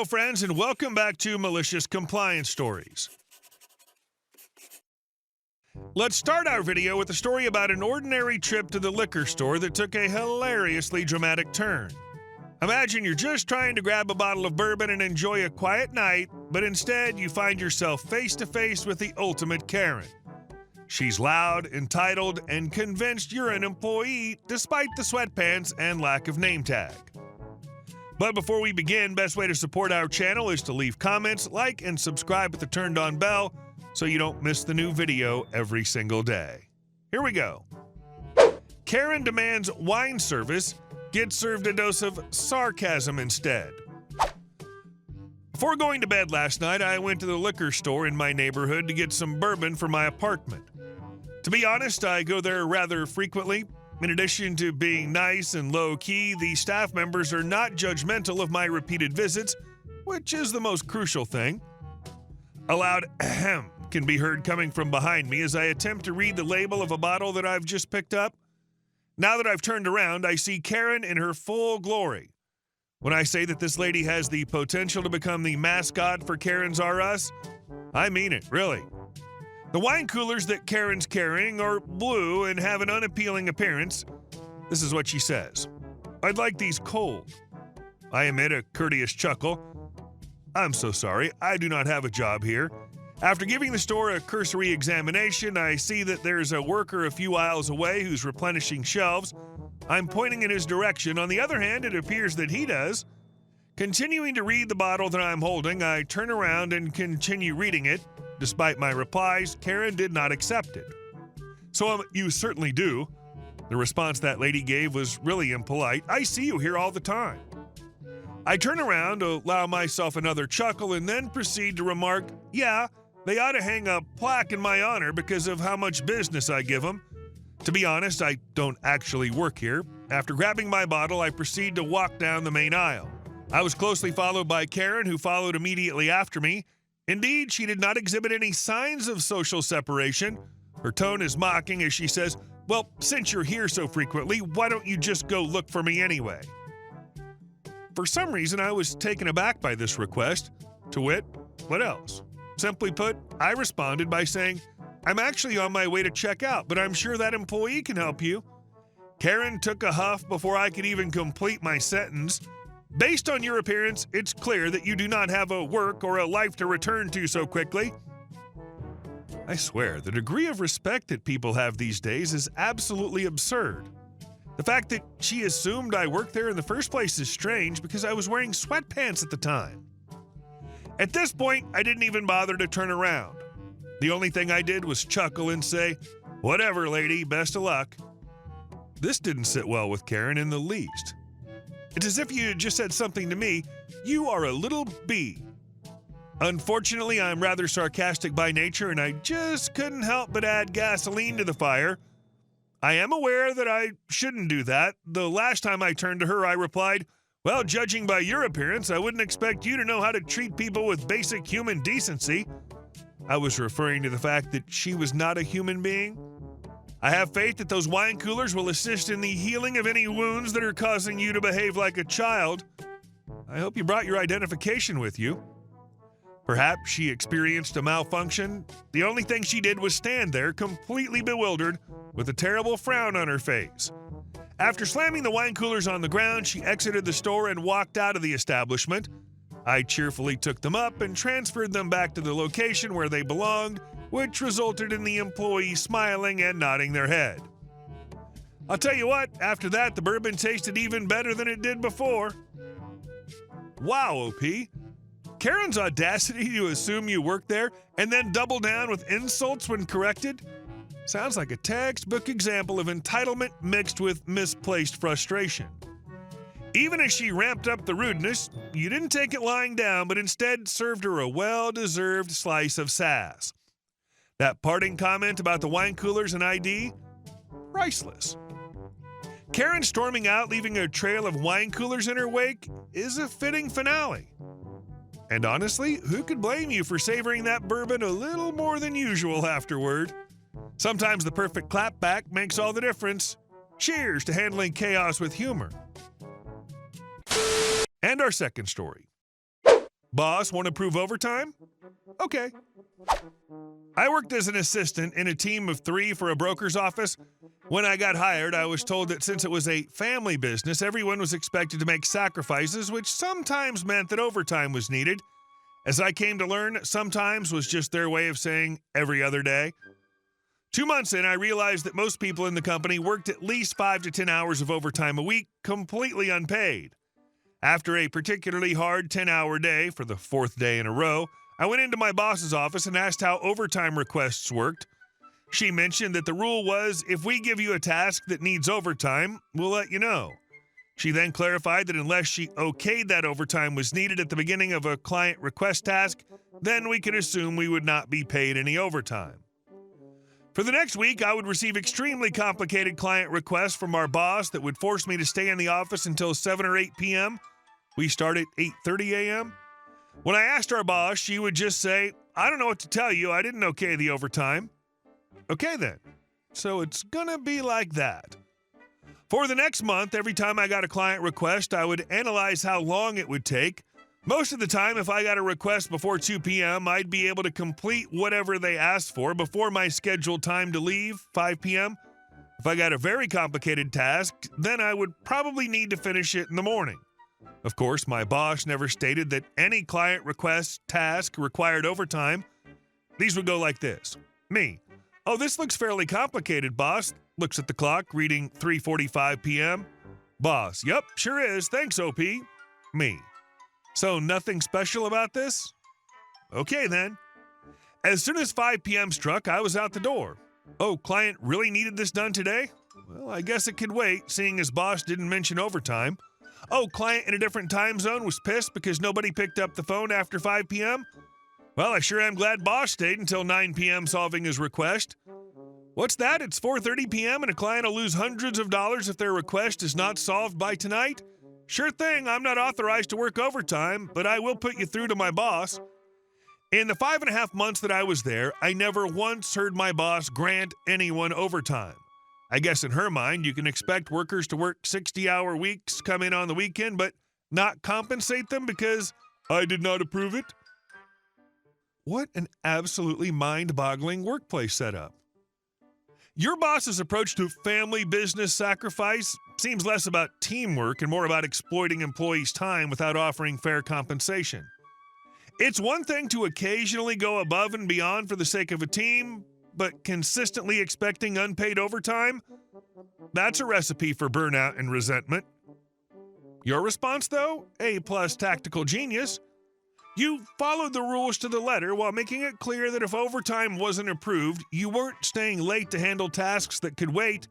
Hello, friends, and welcome back to Malicious Compliance Stories. Let's start our video with a story about an ordinary trip to the liquor store that took a hilariously dramatic turn. Imagine you're just trying to grab a bottle of bourbon and enjoy a quiet night, but instead you find yourself face to face with the ultimate Karen. She's loud, entitled, and convinced you're an employee despite the sweatpants and lack of name tag. But before we begin, best way to support our channel is to leave comments, like, and subscribe with the turned on bell so you don't miss the new video every single day. Here we go. Karen demands wine service, gets served a dose of sarcasm instead. Before going to bed last night, I went to the liquor store in my neighborhood to get some bourbon for my apartment. To be honest, I go there rather frequently. In addition to being nice and low-key, the staff members are not judgmental of my repeated visits, which is the most crucial thing. A loud ahem can be heard coming from behind me as I attempt to read the label of a bottle that I've just picked up. Now that I've turned around, I see Karen in her full glory. When I say that this lady has the potential to become the mascot for Karens R Us, I mean it, really. The wine coolers that Karen's carrying are blue and have an unappealing appearance. This is what she says. "I'd like these cold." I emit a courteous chuckle. "I'm so sorry, I do not have a job here." After giving the store a cursory examination, I see that there's a worker a few aisles away who's replenishing shelves. I'm pointing in his direction. On the other hand, it appears that he does. Continuing to read the bottle that I'm holding, I turn around and continue reading it. Despite my replies, Karen did not accept it. "So, you certainly do." The response that lady gave was really impolite. "I see you here all the time." I turn around, allow myself another chuckle, and then proceed to remark, "Yeah, they ought to hang a plaque in my honor because of how much business I give them. To be honest, I don't actually work here." After grabbing my bottle, I proceed to walk down the main aisle. I was closely followed by Karen, who followed immediately after me. Indeed, she did not exhibit any signs of social separation. Her tone is mocking as she says, "Well, since you're here so frequently, why don't you just go look for me anyway?" For some reason, I was taken aback by this request. To wit, what else? Simply put, I responded by saying, "I'm actually on my way to check out, but I'm sure that employee can help you." Karen took a huff before I could even complete my sentence. "Based on your appearance, it's clear that you do not have a work or a life to return to so quickly." I swear, the degree of respect that people have these days is absolutely absurd. The fact that she assumed I worked there in the first place is strange because I was wearing sweatpants at the time. At this point, I didn't even bother to turn around. The only thing I did was chuckle and say, "Whatever, lady, best of luck." This didn't sit well with Karen in the least. It's as if you had just said something to me, "You are a little bee." Unfortunately, I'm rather sarcastic by nature, and I just couldn't help but add gasoline to the fire. I am aware that I shouldn't do that. The last time I turned to her, I replied, "Well, judging by your appearance, I wouldn't expect you to know how to treat people with basic human decency." I was referring to the fact that she was not a human being. I have faith that those wine coolers will assist in the healing of any wounds that are causing you to behave like a child. I hope you brought your identification with you. Perhaps she experienced a malfunction. The only thing she did was stand there, completely bewildered, with a terrible frown on her face. After slamming the wine coolers on the ground, she exited the store and walked out of the establishment. I cheerfully took them up and transferred them back to the location where they belonged, which resulted in the employee smiling and nodding their head. I'll tell you what, after that, the bourbon tasted even better than it did before. Wow, OP. Karen's audacity to assume you work there and then double down with insults when corrected? Sounds like a textbook example of entitlement mixed with misplaced frustration. Even as she ramped up the rudeness, you didn't take it lying down, but instead served her a well-deserved slice of sass. That parting comment about the wine coolers and ID? Priceless. Karen storming out, leaving a trail of wine coolers in her wake, is a fitting finale. And honestly, who could blame you for savoring that bourbon a little more than usual afterward? Sometimes the perfect clapback makes all the difference. Cheers to handling chaos with humor. And our second story. Boss, want to approve overtime? Okay. I worked as an assistant in a team of 3 for a broker's office. When I got hired, I was told that since it was a family business, everyone was expected to make sacrifices, which sometimes meant that overtime was needed. As I came to learn, sometimes was just their way of saying every other day. 2 months in, I realized that most people in the company worked at least 5 to 10 hours of overtime a week, completely unpaid. After a particularly hard 10-hour day for the 4th day in a row, I went into my boss's office and asked how overtime requests worked. She mentioned that the rule was, if we give you a task that needs overtime, we'll let you know. She then clarified that unless she okayed that overtime was needed at the beginning of a client request task, then we could assume we would not be paid any overtime. For the next week, I would receive extremely complicated client requests from our boss that would force me to stay in the office until 7 or 8 p.m. We start at 8:30 a.m. When I asked our boss, she would just say, I don't know what to tell you, I didn't okay the overtime. Okay then, so it's gonna be like that. For the next month, every time I got a client request, I would analyze how long it would take. Most of the time, if I got a request before 2 p.m., I'd be able to complete whatever they asked for before my scheduled time to leave, 5 p.m. If I got a very complicated task, then I would probably need to finish it in the morning. Of course, my boss never stated that any client request task required overtime. These would go like this. Me. Oh, this looks fairly complicated, boss. Looks at the clock, reading 3:45 p.m. Boss. Yep, sure is. Thanks, OP. Me. So nothing special about this? Okay, then. As soon as 5 p.m. struck, I was out the door. Oh, client really needed this done today? Well, I guess it could wait, seeing his boss didn't mention overtime. Oh, client in a different time zone was pissed because nobody picked up the phone after 5 p.m.? Well, I sure am glad boss stayed until 9 p.m. solving his request. What's that? It's 4:30 p.m. and a client will lose hundreds of dollars if their request is not solved by tonight? Sure thing, I'm not authorized to work overtime, but I will put you through to my boss. In the 5.5 months that I was there, I never once heard my boss grant anyone overtime. I guess in her mind, you can expect workers to work 60-hour weeks, come in on the weekend, but not compensate them because I did not approve it? What an absolutely mind-boggling workplace setup. Your boss's approach to family business sacrifice seems less about teamwork and more about exploiting employees' time without offering fair compensation. It's one thing to occasionally go above and beyond for the sake of a team, but consistently expecting unpaid overtime? That's a recipe for burnout and resentment. Your response, though? A+ tactical genius. You followed the rules to the letter while making it clear that if overtime wasn't approved, you weren't staying late to handle tasks that could wait.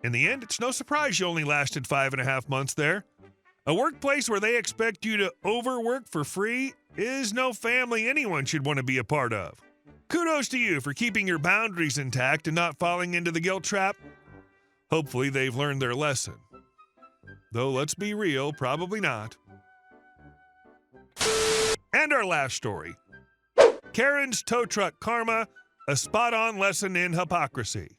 In the end, it's no surprise you only lasted 5.5 months there. A workplace where they expect you to overwork for free is no family anyone should want to be a part of. Kudos to you for keeping your boundaries intact and not falling into the guilt trap. Hopefully they've learned their lesson. Though let's be real, probably not. And our last story. Karen's tow truck karma, a spot-on lesson in hypocrisy.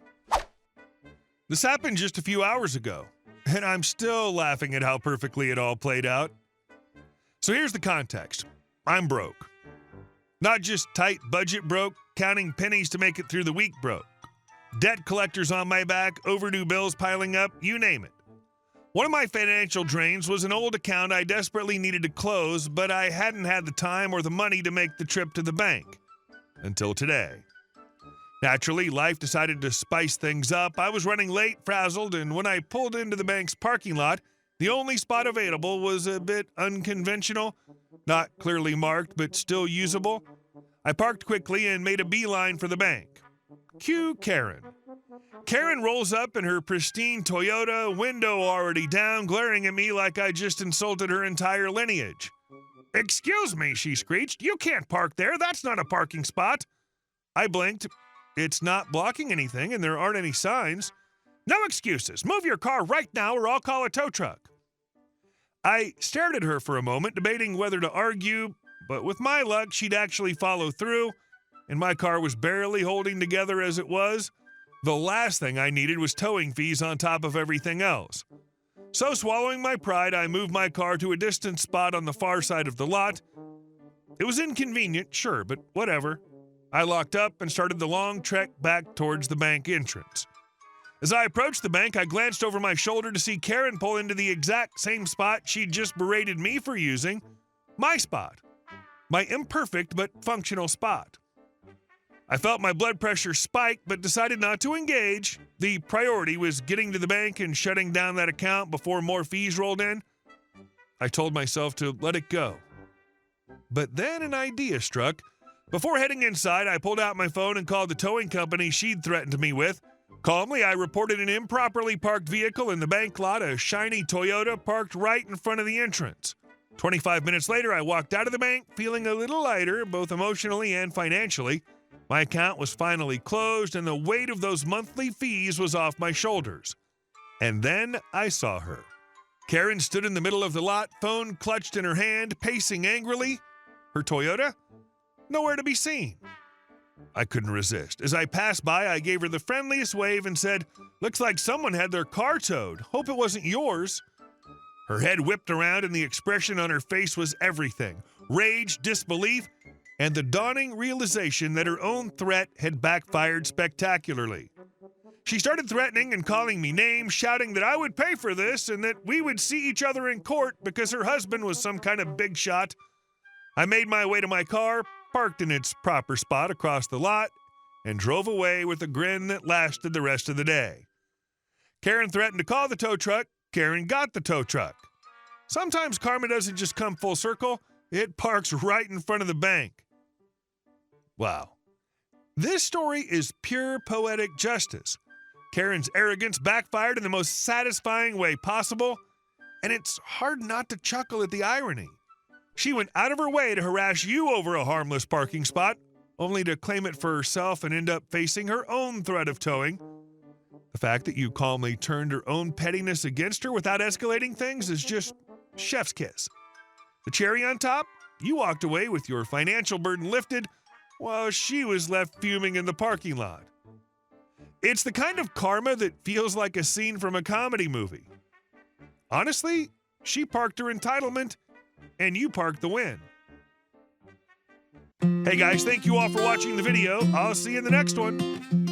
This happened just a few hours ago, and I'm still laughing at how perfectly it all played out. So here's the context. I'm broke. Not just tight budget broke, counting pennies to make it through the week broke. Debt collectors on my back, overdue bills piling up, you name it. One of my financial drains was an old account I desperately needed to close, but I hadn't had the time or the money to make the trip to the bank. Until today. Naturally, life decided to spice things up. I was running late, frazzled, and when I pulled into the bank's parking lot, the only spot available was a bit unconventional, not clearly marked, but still usable. I parked quickly and made a beeline for the bank. Cue Karen. Karen rolls up in her pristine Toyota, window already down, glaring at me like I just insulted her entire lineage. "Excuse me," she screeched. "You can't park there. That's not a parking spot." I blinked. It's not blocking anything, and there aren't any signs. "No excuses. Move your car right now or I'll call a tow truck." I stared at her for a moment, debating whether to argue, but with my luck, she'd actually follow through, and my car was barely holding together as it was. The last thing I needed was towing fees on top of everything else. So swallowing my pride, I moved my car to a distant spot on the far side of the lot. It was inconvenient, sure, but whatever. I locked up and started the long trek back towards the bank entrance. As I approached the bank, I glanced over my shoulder to see Karen pull into the exact same spot she'd just berated me for using. My spot. My imperfect but functional spot. I felt my blood pressure spike but decided not to engage. The priority was getting to the bank and shutting down that account before more fees rolled in. I told myself to let it go. But then an idea struck. Before heading inside, I pulled out my phone and called the towing company she'd threatened me with. Calmly, I reported an improperly parked vehicle in the bank lot, a shiny Toyota parked right in front of the entrance. 25 minutes later, I walked out of the bank feeling a little lighter, both emotionally and financially. My account was finally closed, and the weight of those monthly fees was off my shoulders. And then I saw her. Karen stood in the middle of the lot, phone clutched in her hand, pacing angrily. Her Toyota? Nowhere to be seen. I couldn't resist. As I passed by, I gave her the friendliest wave and said, "Looks like someone had their car towed. Hope it wasn't yours." Her head whipped around and the expression on her face was everything. Rage, disbelief, and the dawning realization that her own threat had backfired spectacularly. She started threatening and calling me names, shouting that I would pay for this and that we would see each other in court because her husband was some kind of big shot. I made my way to my car, parked in its proper spot across the lot, and drove away with a grin that lasted the rest of the day. Karen threatened to call the tow truck. Karen got the tow truck. Sometimes karma doesn't just come full circle. It parks right in front of the bank. Wow. This story is pure poetic justice. Karen's arrogance backfired in the most satisfying way possible, and it's hard not to chuckle at the irony. She went out of her way to harass you over a harmless parking spot, only to claim it for herself and end up facing her own threat of towing. The fact that you calmly turned her own pettiness against her without escalating things is just chef's kiss. The cherry on top, you walked away with your financial burden lifted while she was left fuming in the parking lot. It's the kind of karma that feels like a scene from a comedy movie. Honestly, she parked her entitlement, and you parked the win. Hey guys, thank you all for watching the video. I'll see you in the next one.